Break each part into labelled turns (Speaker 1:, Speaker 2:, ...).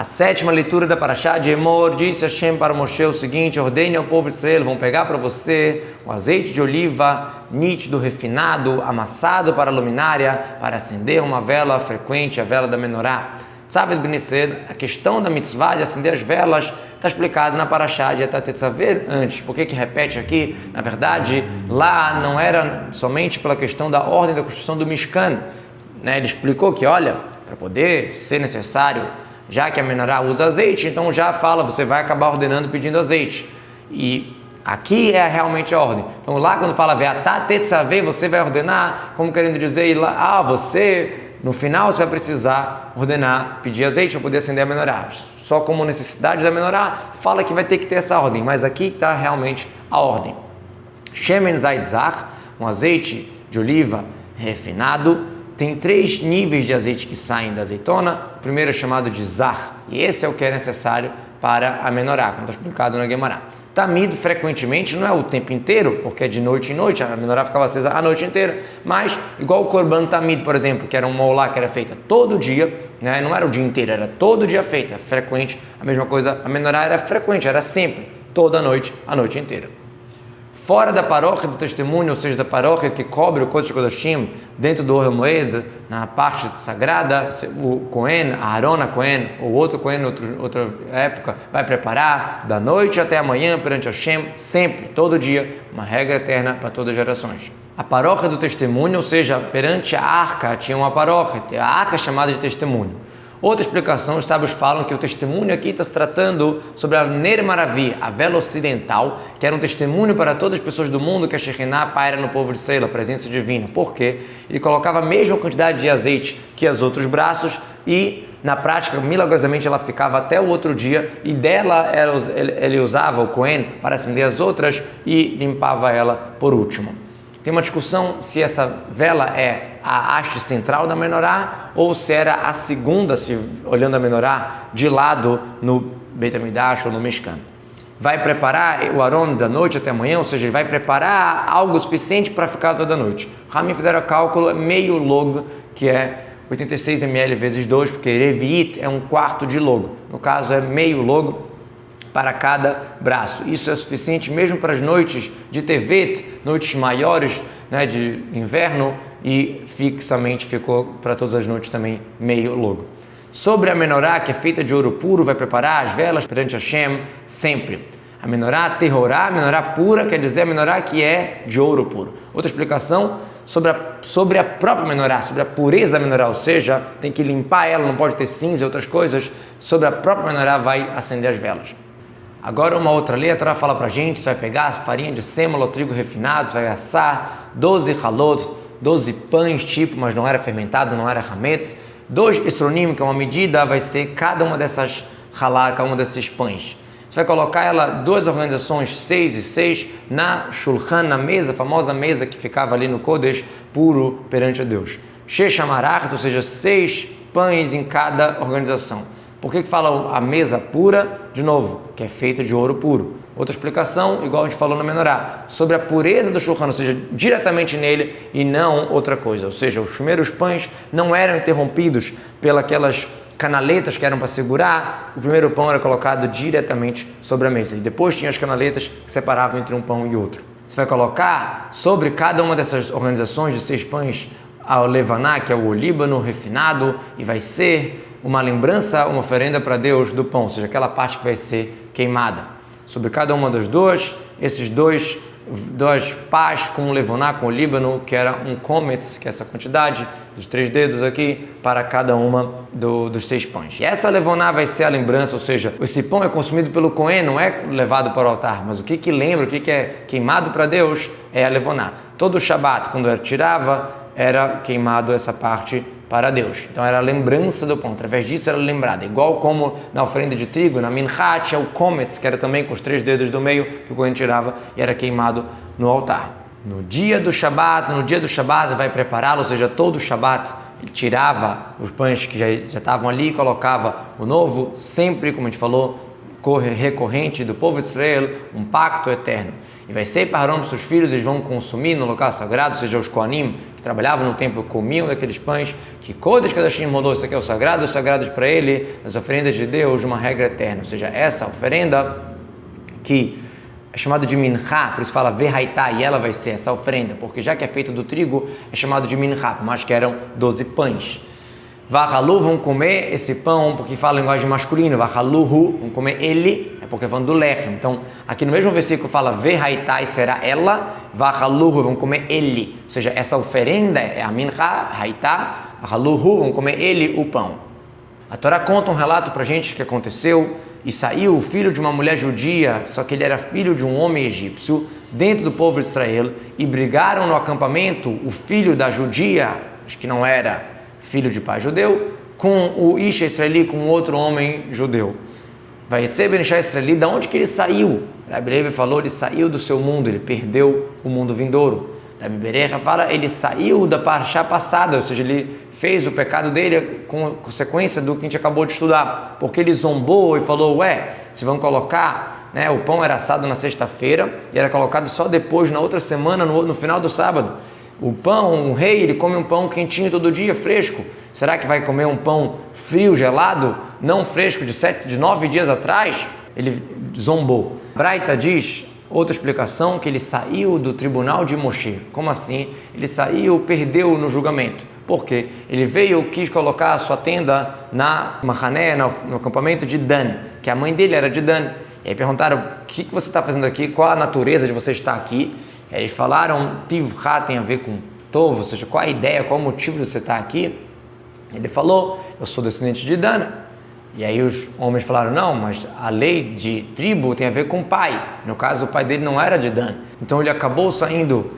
Speaker 1: A sétima leitura da Parashá de Emor, disse Hashem para Moshe o seguinte: ordene ao povo de Israel, vão pegar para você o azeite de oliva nítido, refinado, amassado para a luminária, para acender uma vela frequente, a vela da menorá. Sabe, Bnissed, a questão da mitzvah de acender as velas está explicada na Parashá de Etat-Tetzaver antes. Por que repete aqui? Na verdade, lá não era somente pela questão da ordem da construção do Mishkan. Ele explicou que, olha, para poder ser necessário, já que a menorá usa azeite, então já fala, você vai acabar ordenando pedindo azeite. E aqui é realmente a ordem. Então lá quando fala Ve'atat-Tetzaver, você vai ordenar, como querendo dizer, você, no final, você vai precisar ordenar, pedir azeite para poder acender a menorá. Só como necessidade da menorá, fala que vai ter que ter essa ordem, mas aqui está realmente a ordem. Shemen Zait Zach, um azeite de oliva refinado, tem 3 níveis de azeite que saem da azeitona. O primeiro é chamado de Zar, e esse é o que é necessário para a menorá, como está explicado na Gemara. Tamid, frequentemente, não é o tempo inteiro, porque é de noite em noite, a menorá ficava acesa a noite inteira, mas igual o Korban Tamid, por exemplo, que era um molá que era feita todo dia, não era o dia inteiro, era todo dia feita, frequente. A mesma coisa, a menorá era frequente, era sempre, toda noite, a noite inteira. Fora da paróquia do testemunho, ou seja, da paróquia que cobre o Kodesh Kodashim, dentro do Ohel Moed, na parte sagrada, o Cohen, Aaron Cohen, ou outro Cohen, outra época, vai preparar da noite até amanhã perante Hashem, sempre, todo dia, uma regra eterna para todas as gerações. A paróquia do testemunho, ou seja, perante a arca, tinha uma paróquia, a arca chamada de testemunho. Outra explicação, os sábios falam que o testemunho aqui está se tratando sobre a Ner Maravi, a vela ocidental, que era um testemunho para todas as pessoas do mundo que a Shekhinah paira no povo de Israel, a presença divina. Por quê? Ele colocava a mesma quantidade de azeite que os outros braços e, na prática, milagrosamente ela ficava até o outro dia e dela ele usava o Cohen para acender as outras e limpava ela por último. Tem uma discussão se essa vela é a haste central da menorá ou se era a segunda, se olhando a menorá, de lado no Beit HaMikdash ou no Mishkan. Vai preparar o Aron da noite até amanhã, ou seja, ele vai preparar algo suficiente para ficar toda noite. Ramim fizeram o cálculo, meio log, que é 86 ml vezes 2, porque Revi'it é 1/4 de log. No caso, é meio log para cada braço. Isso é suficiente mesmo para as noites de Tevet, noites maiores, de inverno, e fixamente ficou para todas as noites também meio log. Sobre a menorá, que é feita de ouro puro, vai preparar as velas perante Hashem sempre. A menorá terrorá, a menorá pura, quer dizer a menorá que é de ouro puro. Outra explicação sobre a própria menorá, sobre a pureza da menorá, ou seja, tem que limpar ela, não pode ter cinza e outras coisas. Sobre a própria menorá vai acender as velas. Agora uma outra lei, a Torá fala pra gente, você vai pegar a farinha de sêmola, trigo refinado, você vai assar 12 halot, 12 pães mas não era fermentado, não era hametz, 2 esronim, que é uma medida, vai ser cada uma dessas halá, cada uma desses pães. Você vai colocar ela, 2 organizações, 6 e 6, na shulchan, na mesa, a famosa mesa que ficava ali no Kodesh, puro perante a Deus. Sheshamarach, ou seja, 6 pães em cada organização. Por que fala a mesa pura? De novo, que é feita de ouro puro. Outra explicação, igual a gente falou na menorá, sobre a pureza do shulchan, ou seja, diretamente nele e não outra coisa. Ou seja, os primeiros pães não eram interrompidos pelas canaletas que eram para segurar. O primeiro pão era colocado diretamente sobre a mesa. E depois tinha as canaletas que separavam entre um pão e outro. Você vai colocar sobre cada uma dessas organizações de 6 pães a levaná, que é o olíbano refinado, e vai ser uma lembrança, uma oferenda para Deus do pão, ou seja, aquela parte que vai ser queimada. Sobre cada uma das duas, esses dois pás com levaná, com o líbano, que era um kometz, que é essa quantidade dos 3 dedos aqui, para cada uma dos 6 pães. E essa levaná vai ser a lembrança, ou seja, esse pão é consumido pelo Cohen, não é levado para o altar, mas o que lembra, o que é queimado para Deus é a levaná. Todo o Shabat, quando tirava, era queimado essa parte para Deus. Então era a lembrança do pão. Através disso era lembrada. Igual como na oferenda de trigo, na Minchat, é o Kometz, que era também com os 3 dedos do meio, que o Cohen tirava e era queimado no altar. No dia do Shabat vai prepará-lo, ou seja, todo o Shabat, ele tirava os pães que já estavam ali e colocava o novo, sempre, como a gente falou, recorrente do povo de Israel, um pacto eterno. E vai ser para Arão e seus filhos, eles vão consumir no local sagrado, ou seja, os Kohanim que trabalhavam no templo comiam daqueles pães, que Kodesh Kadashim mandou, isso aqui é o sagrado, os sagrados para ele, as oferendas de Deus, uma regra eterna. Ou seja, essa oferenda que é chamada de minha, por isso fala verraitá, e ela vai ser essa oferenda, porque já que é feito do trigo, é chamado de minha, mas que eram 12 pães. Vahalu, vão comer esse pão, porque fala em linguagem masculina, vahaluhu, vão comer ele, é porque vão do lechem. Então, aqui no mesmo versículo fala verraitá e será ela, vahaluhu, vão comer ele. Ou seja, essa oferenda é a minha, raitá, vahaluhu, vão comer ele, o pão. A Torá conta um relato pra gente que aconteceu, e saiu o filho de uma mulher judia, só que ele era filho de um homem egípcio, dentro do povo de Israel, e brigaram no acampamento o filho da judia, acho que não era filho de pai judeu, com o Isha israeli, com outro homem judeu. Vai ser Ben Isha israeli, da onde que ele saiu? Rabi Levi falou, ele saiu do seu mundo, ele perdeu o mundo vindouro. Rabi Berecha fala, ele saiu da parashá passada, ou seja, ele fez o pecado dele com consequência do que a gente acabou de estudar, porque ele zombou e falou, se vão colocar, né, o pão era assado na sexta-feira e era colocado só depois, na outra semana, no final do sábado. O pão, o rei, ele come um pão quentinho todo dia, fresco. Será que vai comer um pão frio, gelado, não fresco, de 9 dias atrás? Ele zombou. Braita diz, outra explicação, que ele saiu do tribunal de Moshe. Como assim? Ele saiu, perdeu no julgamento. Por quê? Ele veio, quis colocar a sua tenda na Mahané, no acampamento de Dan, que a mãe dele era de Dan. E aí perguntaram, o que você está fazendo aqui? Qual a natureza de você estar aqui? E aí eles falaram, Tivra tem a ver com Tov, ou seja, qual a ideia, qual o motivo de você estar aqui? Ele falou, eu sou descendente de Dan. E aí os homens falaram, não, mas a lei de tribo tem a ver com o pai. No caso, o pai dele não era de Dan. Então ele acabou saindo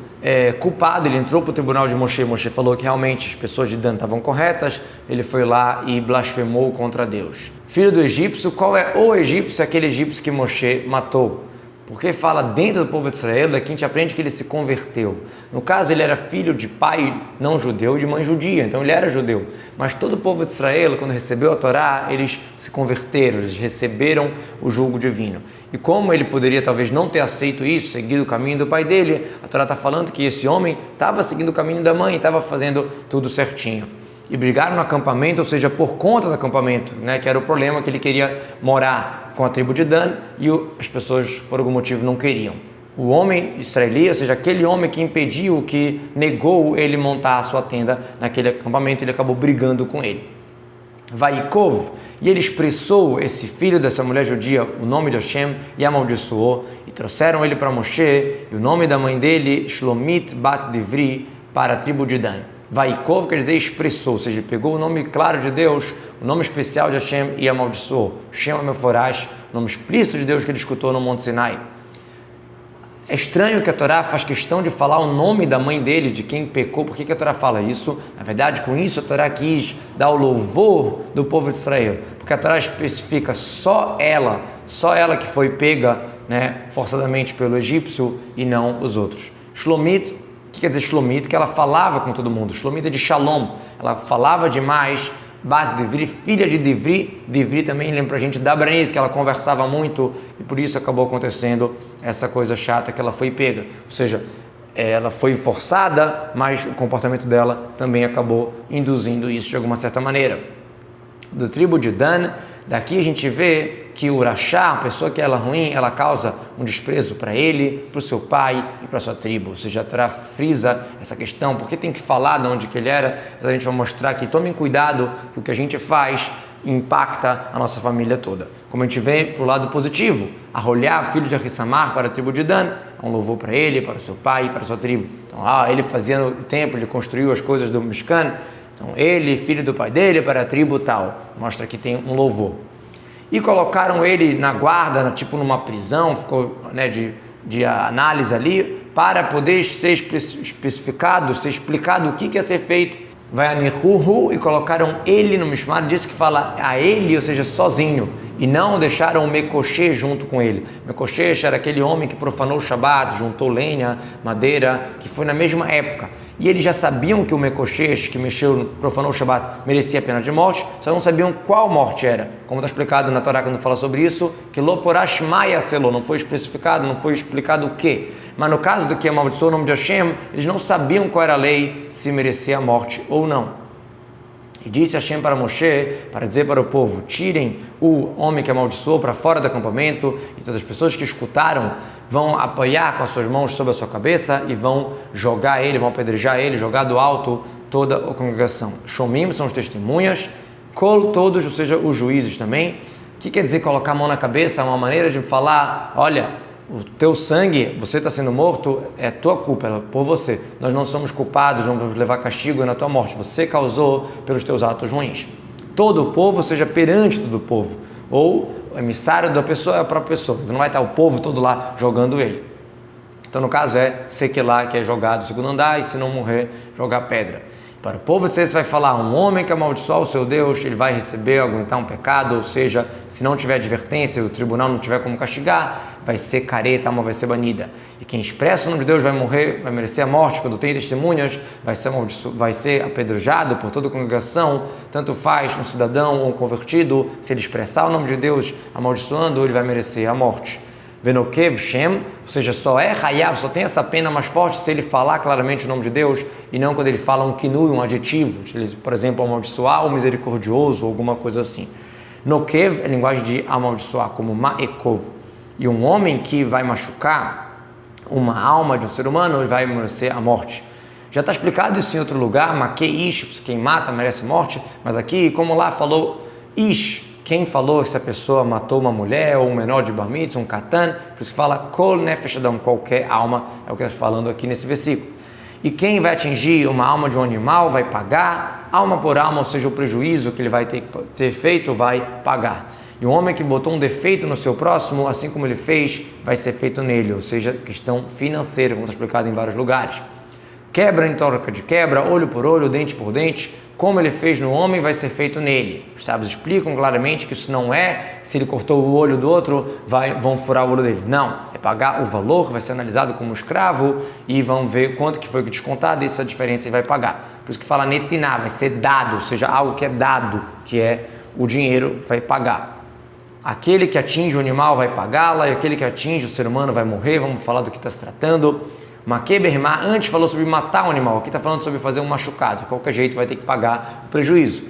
Speaker 1: culpado, ele entrou para o tribunal de Moshe. Moshe falou que realmente as pessoas de Dan estavam corretas. Ele foi lá e blasfemou contra Deus. Filho do egípcio, qual é o egípcio? Aquele egípcio que Moshe matou. Porque fala dentro do povo de Israel, daqui a gente aprende que ele se converteu. No caso, ele era filho de pai não judeu e de mãe judia, então ele era judeu. Mas todo o povo de Israel, quando recebeu a Torá, eles se converteram, eles receberam o jugo divino. E como ele poderia talvez não ter aceito isso, seguido o caminho do pai dele, a Torá está falando que esse homem estava seguindo o caminho da mãe, estava fazendo tudo certinho. E brigaram no acampamento, ou seja, por conta do acampamento, né, que era o problema, que ele queria morar com a tribo de Dan e as pessoas, por algum motivo, não queriam. O homem israelita, ou seja, aquele homem que impediu, que negou ele montar a sua tenda naquele acampamento, ele acabou brigando com ele. Vaikov, e ele expressou esse filho dessa mulher judia, o nome de Hashem, e amaldiçoou, e trouxeram ele para Moshe, e o nome da mãe dele, Shlomit Bat Divri, para a tribo de Dan. Vaikov quer dizer expressou, ou seja, ele pegou o nome claro de Deus, o nome especial de Hashem e amaldiçoou. Shema Meforash, o nome explícito de Deus que ele escutou no Monte Sinai. É estranho que a Torá faz questão de falar o nome da mãe dele, de quem pecou. Por que a Torá fala isso? Na verdade, com isso a Torá quis dar o louvor do povo de Israel, porque a Torá especifica só ela que foi pega, né, forçadamente pelo egípcio e não os outros. Shlomit, o que quer dizer Shlomit? Que ela falava com todo mundo. Shlomit é de Shalom, ela falava demais. Bat Divri, filha de Divri. Divri também lembra a gente da Branit, que ela conversava muito e por isso acabou acontecendo essa coisa chata que ela foi pega. Ou seja, ela foi forçada, mas o comportamento dela também acabou induzindo isso de alguma certa maneira. Do tribo de Dan, daqui a gente vê que o Rashá, a pessoa que ela é ruim, ela causa um desprezo para ele, para o seu pai e para a sua tribo. Ou seja, a Torá frisa essa questão, porque tem que falar de onde que ele era, a gente vai mostrar que tomem cuidado que o que a gente faz impacta a nossa família toda. Como a gente vê para o lado positivo, Arrolhar, filho de Ahissamar, para a tribo de Dan, é um louvor para ele, para o seu pai e para a sua tribo. Então, ele fazia no templo, ele construiu as coisas do Mishkan, então ele, filho do pai dele, para a tribo tal, mostra que tem um louvor. E colocaram ele na guarda, tipo numa prisão, ficou, né, de análise ali, para poder ser especificado, ser explicado o que ia ser feito. Vai a Nihuhu e colocaram ele no Mishmar, diz que fala a ele, ou seja, sozinho. e não deixaram o Mekosheh junto com ele. Mekosheh era aquele homem que profanou o Shabat, juntou lenha, madeira, que foi na mesma época. E eles já sabiam que o Mekosheh, que profanou o Shabat, merecia a pena de morte, só não sabiam qual morte era. Como está explicado na Torá quando fala sobre isso, que Lo Porash Maya Selo, não foi especificado, não foi explicado o quê. Mas no caso do que amaldiçoou o nome de Hashem, eles não sabiam qual era a lei, se merecia a morte ou não. E disse Hashem para Moshe, para dizer para o povo, tirem o homem que amaldiçoou para fora do acampamento, e todas as pessoas que escutaram vão apoiar com as suas mãos sobre a sua cabeça e vão jogar ele, vão apedrejar ele, jogar do alto toda a congregação. Shomim são os testemunhas, Kol todos, ou seja, os juízes também. O que quer dizer colocar a mão na cabeça? É uma maneira de falar, olha, o teu sangue, você está sendo morto, é tua culpa, é por você. Nós não somos culpados, não vamos levar castigo na tua morte. Você causou pelos teus atos ruins. Todo o povo, seja perante todo o povo. Ou o emissário da pessoa é a própria pessoa. Você não vai estar o povo todo lá jogando ele. Então, no caso, é Sequilá, que é jogado no segundo andar, e se não morrer, jogar pedra. Para o povo, você vai falar, um homem que amaldiçoar o seu Deus, ele vai receber, aguentar um pecado, ou seja, se não tiver advertência, o tribunal não tiver como castigar, vai ser careta, a alma vai ser banida. E quem expressa o nome de Deus vai morrer, vai merecer a morte, quando tem testemunhas, vai ser apedrejado por toda a congregação, tanto faz um cidadão ou um convertido, se ele expressar o nome de Deus amaldiçoando, ele vai merecer a morte. Venokev Shem, ou seja, só é Hayav, só tem essa pena mais forte se ele falar claramente o nome de Deus e não quando ele fala um kinui, um adjetivo, ele, por exemplo, amaldiçoar ou misericordioso ou alguma coisa assim. Nokev é linguagem de amaldiçoar, como Ma'ekov. E um homem que vai machucar uma alma de um ser humano, ele vai merecer a morte. Já está explicado isso em outro lugar, Makeish, quem mata merece morte, mas aqui, como lá falou Ish, quem falou se a pessoa matou uma mulher ou um menor de bar mitzvah, um katan, por isso fala kol nefesh adam, qualquer alma, é o que está falando aqui nesse versículo. E quem vai atingir uma alma de um animal vai pagar, alma por alma, ou seja, o prejuízo que ele vai ter feito vai pagar. E o homem que botou um defeito no seu próximo, assim como ele fez, vai ser feito nele, ou seja, questão financeira, como está explicado em vários lugares. Quebra em troca de quebra, olho por olho, dente por dente, como ele fez no homem vai ser feito nele. Os sábios explicam claramente que isso não é, se ele cortou o olho do outro, vão furar o olho dele. Não, é pagar o valor, vai ser analisado como escravo e vão ver quanto que foi descontado e essa diferença ele vai pagar. Por isso que fala netiná, vai ser dado, ou seja, algo que é dado, que é o dinheiro, vai pagar. Aquele que atinge o animal vai pagá-la e aquele que atinge o ser humano vai morrer. Vamos falar do que está se tratando. Maqueberma antes falou sobre matar um animal, aqui está falando sobre fazer um machucado, de qualquer jeito vai ter que pagar o prejuízo.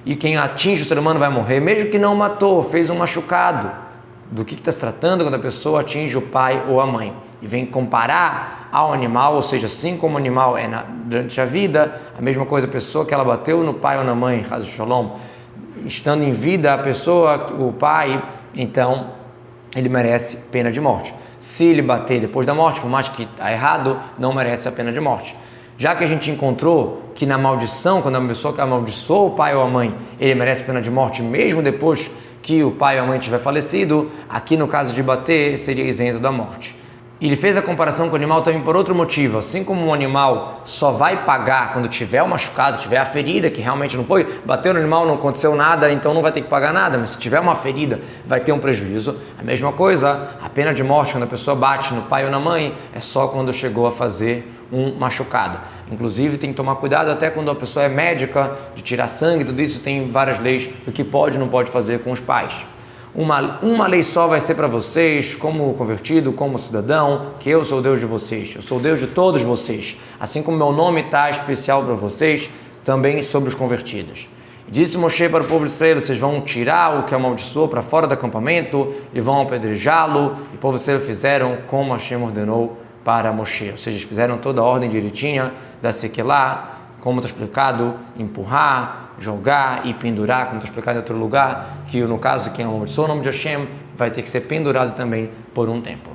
Speaker 1: E quem atinge o ser humano vai morrer, mesmo que não matou, fez um machucado. Do que está se tratando quando a pessoa atinge o pai ou a mãe? E vem comparar ao animal, ou seja, assim como o animal é durante a vida, a mesma coisa, a pessoa que ela bateu no pai ou na mãe, Chaz Shalom, estando em vida a pessoa, o pai, então ele merece pena de morte. Se ele bater depois da morte, por mais que está errado, não merece a pena de morte. Já que a gente encontrou que na maldição, quando a pessoa que amaldiçoou o pai ou a mãe, ele merece pena de morte mesmo depois que o pai ou a mãe tiver falecido, aqui no caso de bater, seria isento da morte. E ele fez a comparação com o animal também por outro motivo. Assim como um animal só vai pagar quando tiver o machucado, tiver a ferida, que realmente não foi, bateu no animal, não aconteceu nada, então não vai ter que pagar nada, mas se tiver uma ferida, vai ter um prejuízo. A mesma coisa, a pena de morte, quando a pessoa bate no pai ou na mãe, é só quando chegou a fazer um machucado. Inclusive, tem que tomar cuidado até quando a pessoa é médica, de tirar sangue, tudo isso tem várias leis do que pode e não pode fazer com os pais. Uma lei só vai ser para vocês, como convertido, como cidadão, que eu sou o Deus de vocês, eu sou o Deus de todos vocês. Assim como meu nome está especial para vocês, também sobre os convertidos. Disse Moshe para o povo de Israel, vocês vão tirar o que amaldiçoou para fora do acampamento e vão apedrejá-lo. E o povo de Israel fizeram como Hashem ordenou para Moshe. Ou seja, eles fizeram toda a ordem direitinha da Sequilá, como está explicado, empurrar, jogar e pendurar, como está explicado em outro lugar, que no caso de quem amaldiçoou o nome de Hashem vai ter que ser pendurado também por um tempo.